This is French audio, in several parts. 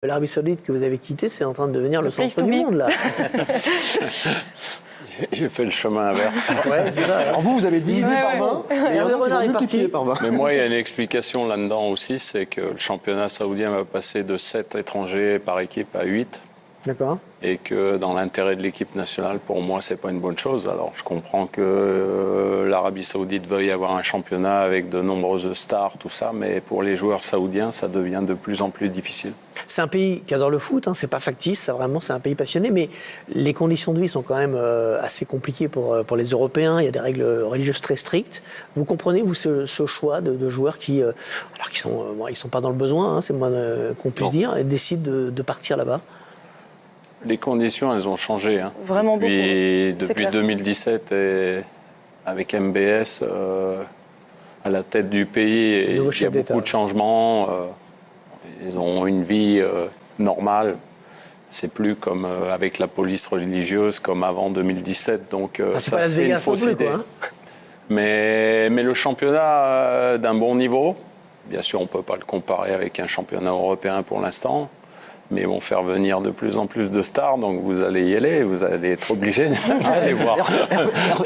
L'Arabie Saoudite que vous avez quittée, c'est en train de devenir le centre du monde, là. J'ai fait le chemin inverse. Ouais, c'est ça. Alors vous avez divisé par 20, et Hervé Renard est multiplié parti. par 20. Mais moi, il y a une explication là-dedans aussi, c'est que le championnat saoudien va passer de 7 étrangers par équipe à 8. D'accord. Et que dans l'intérêt de l'équipe nationale, pour moi, c'est pas une bonne chose. Alors, je comprends que l'Arabie Saoudite veuille avoir un championnat avec de nombreuses stars, tout ça, mais pour les joueurs saoudiens, ça devient de plus en plus difficile. C'est un pays qui adore le foot, hein, c'est pas factice, ça, vraiment, c'est un pays passionné, mais les conditions de vie sont quand même assez compliquées pour les Européens. Il y a des règles religieuses très strictes. Vous comprenez, vous, ce choix de joueurs qui, alors qu'ils sont, ils sont pas dans le besoin, hein, c'est moins qu'on puisse dire, et décident de partir là-bas? Les conditions, elles ont changé. Hein. Vraiment Depuis clair. 2017, et avec MBS à la tête du pays, et il y a beaucoup de changements. Ils ont une vie normale. C'est plus comme avec la police religieuse comme avant 2017. Donc ça, c'est une fausse idée. Quoi, hein. Mais le championnat d'un bon niveau, bien sûr, on ne peut pas le comparer avec un championnat européen pour l'instant. Mais ils vont faire venir de plus en plus de stars, donc vous allez y aller, vous allez être obligé d'aller voir.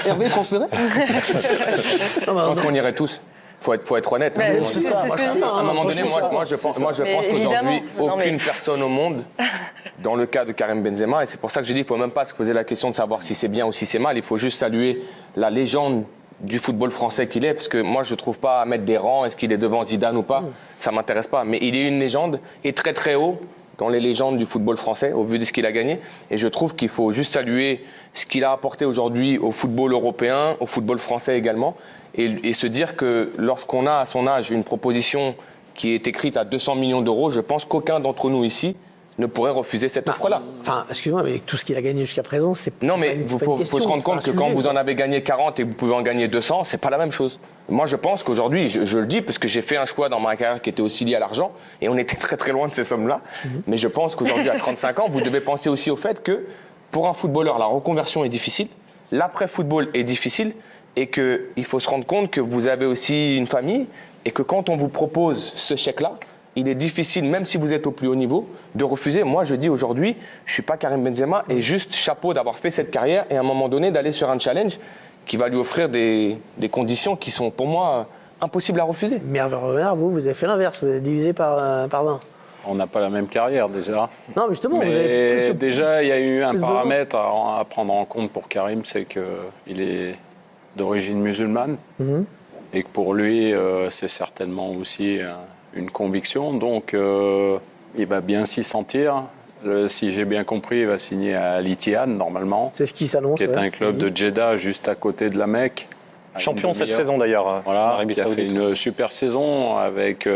Hervé transféré? Je pense qu'on irait tous. Faut être honnête. Mais c'est ça. À un moment donné, moi je pense qu'aujourd'hui, aucune personne au monde, dans le cas de Karim Benzema, et c'est pour ça que j'ai dit, il ne faut même pas se poser la question de savoir si c'est bien ou si c'est mal, il faut juste saluer la légende du football français qu'il est, parce que moi je ne trouve pas à mettre des rangs, est-ce qu'il est devant Zidane ou pas, ça ne m'intéresse pas, mais il est une légende, et très très haut dans les légendes du football français, au vu de ce qu'il a gagné. Et je trouve qu'il faut juste saluer ce qu'il a apporté aujourd'hui au football européen, au football français également, et se dire que lorsqu'on a à son âge une proposition qui est écrite à 200 millions d'euros, je pense qu'aucun d'entre nous ici ne pourrait refuser cette offre-là. Enfin, excusez-moi, mais avec tout ce qu'il a gagné jusqu'à présent, c'est Non, mais il faut se rendre compte que quand vous en avez gagné 40 et que vous pouvez en gagner 200, c'est pas la même chose. Moi, je pense qu'aujourd'hui, je le dis parce que j'ai fait un choix dans ma carrière qui était aussi lié à l'argent et on était très très loin de ces sommes-là. Mais je pense qu'aujourd'hui, à 35 ans, vous devez penser aussi au fait que pour un footballeur, la reconversion est difficile, l'après-football est difficile et qu'il faut se rendre compte que vous avez aussi une famille et que quand on vous propose ce chèque-là, il est difficile, même si vous êtes au plus haut niveau, de refuser. Moi, je dis aujourd'hui, je ne suis pas Karim Benzema et juste chapeau d'avoir fait cette carrière et à un moment donné d'aller sur un challenge qui va lui offrir des conditions qui sont pour moi impossibles à refuser. Mais Hervé Renard, vous avez fait l'inverse, vous avez divisé par 20. On n'a pas la même carrière déjà. Non, mais justement, mais vous avez presque déjà, il y a eu un plus paramètre à prendre en compte pour Karim, c'est qu'il est d'origine musulmane et que pour lui, c'est certainement aussi une conviction. Donc, il va bien s'y sentir. Si j'ai bien compris, il va signer à Al Ittihad, normalement. C'est ce qui s'annonce. Qui est un club de Jeddah, juste à côté de la Mecque. Champion cette saison d'ailleurs. Voilà, qui a fait une super saison avec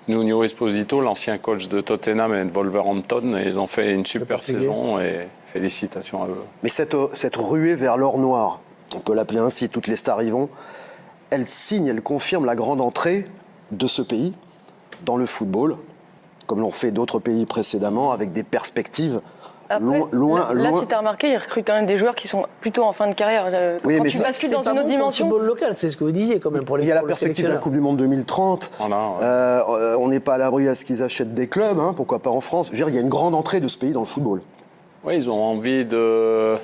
Nuno Esposito, l'ancien coach de Tottenham et de Wolverhampton. Et ils ont fait une super saison et félicitations à eux. Mais cette ruée vers l'or noir, on peut l'appeler ainsi, toutes les stars y vont, elle signe, elle confirme la grande entrée de ce pays dans le football, comme l'ont fait d'autres pays précédemment, avec des perspectives loin. Là, si tu as remarqué, ils recrutent quand même des joueurs qui sont plutôt en fin de carrière. Oui, quand mais tu bascules dans une autre dimension. Le football local, c'est ce que vous disiez quand même pour les. Il y a la perspective de la Coupe du Monde 2030. Voilà, on n'est pas à l'abri à ce qu'ils achètent des clubs, hein, pourquoi pas en France. Je veux dire, il y a une grande entrée de ce pays dans le football. Oui, ils ont envie de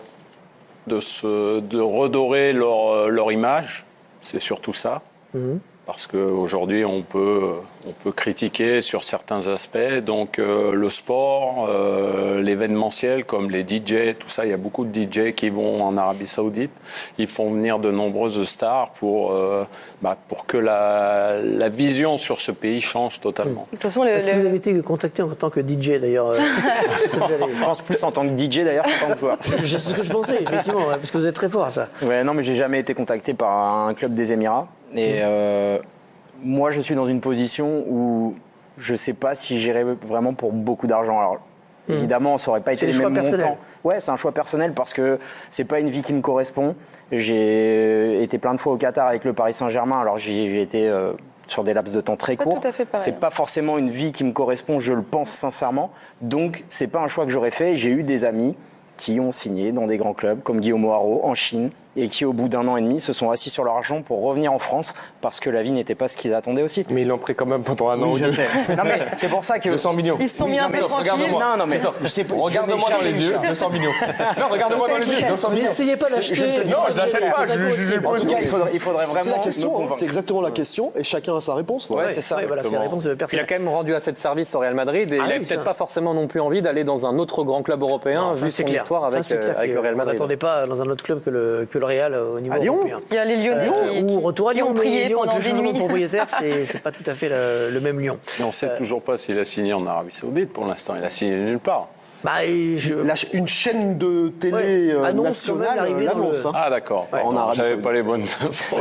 redorer leur image. C'est surtout ça. Parce qu'aujourd'hui, on peut critiquer sur certains aspects. Donc, le sport, l'événementiel, comme les DJ, tout ça, il y a beaucoup de DJ qui vont en Arabie Saoudite. Ils font venir de nombreuses stars pour que la vision sur ce pays change totalement. De toute façon, Est-ce que vous avez été contacté en tant que DJ d'ailleurs Je pense plus en tant que DJ d'ailleurs qu'en tant que joueur. C'est ce que je pensais, effectivement, parce que vous êtes très fort à ça. Ouais, non, mais j'ai jamais été contacté par un club des Émirats. Et moi, je suis dans une position où je ne sais pas si j'irai vraiment pour beaucoup d'argent. Alors, évidemment, ça n'aurait pas été les mêmes montants. Ouais, c'est un choix personnel parce que c'est pas une vie qui me correspond. J'ai été plein de fois au Qatar avec le Paris Saint-Germain. Alors, j'ai été sur des laps de temps très courts. C'est pas forcément une vie qui me correspond, je le pense sincèrement. Donc, c'est pas un choix que j'aurais fait. J'ai eu des amis qui ont signé dans des grands clubs comme Guillaume Haro en Chine, et qui, au bout d'un an et demi, se sont assis sur leur argent pour revenir en France parce que la vie n'était pas ce qu'ils attendaient aussi. Mais ils l'ont pris quand même pendant un an ou Je deux. sais. Non, mais c'est pour ça que. 200 millions. Ils se sont mis un peu Christophe, tranquilles. regarde-moi. Non, mais Christophe, je regarde-moi dans les yeux, 200 millions. Non, regarde-moi dans les yeux, 200 millions. N'essayez pas d'acheter. Non, je l'achète pas, je En tout cas, il faudrait C'est vraiment la question, nous hein, convaincre. c'est exactement la question, et chacun a sa réponse. Voilà. Ouais, c'est ça. Ouais, voilà, c'est la réponse de Il a personne. quand même rendu assez de services au Real Madrid et Ah il n'avait oui, peut-être ça. pas forcément non plus envie d'aller dans un autre grand club européen Non, ça, vu c'est son clair. histoire Ça, avec, c'est clair avec que le Real on Madrid. n'attendait pas dans un autre club que le Real au niveau À Lyon. européen. Il y a les Lyonnais Ou retour à qui Lyon, ont mais prié Lyon, pendant avec le des changement de nuits. propriétaire, c'est pas tout à fait le même Lyon. Mais on ne sait toujours pas s'il a signé en Arabie Saoudite pour l'instant. Il a signé nulle part. Bah, Une chaîne de télé Ouais, annonce quand même nationale l'arrivée dans l'annonce. le- hein. Ah d'accord. En Bon, Arabie j'avais Saoudite. pas les bonnes infos.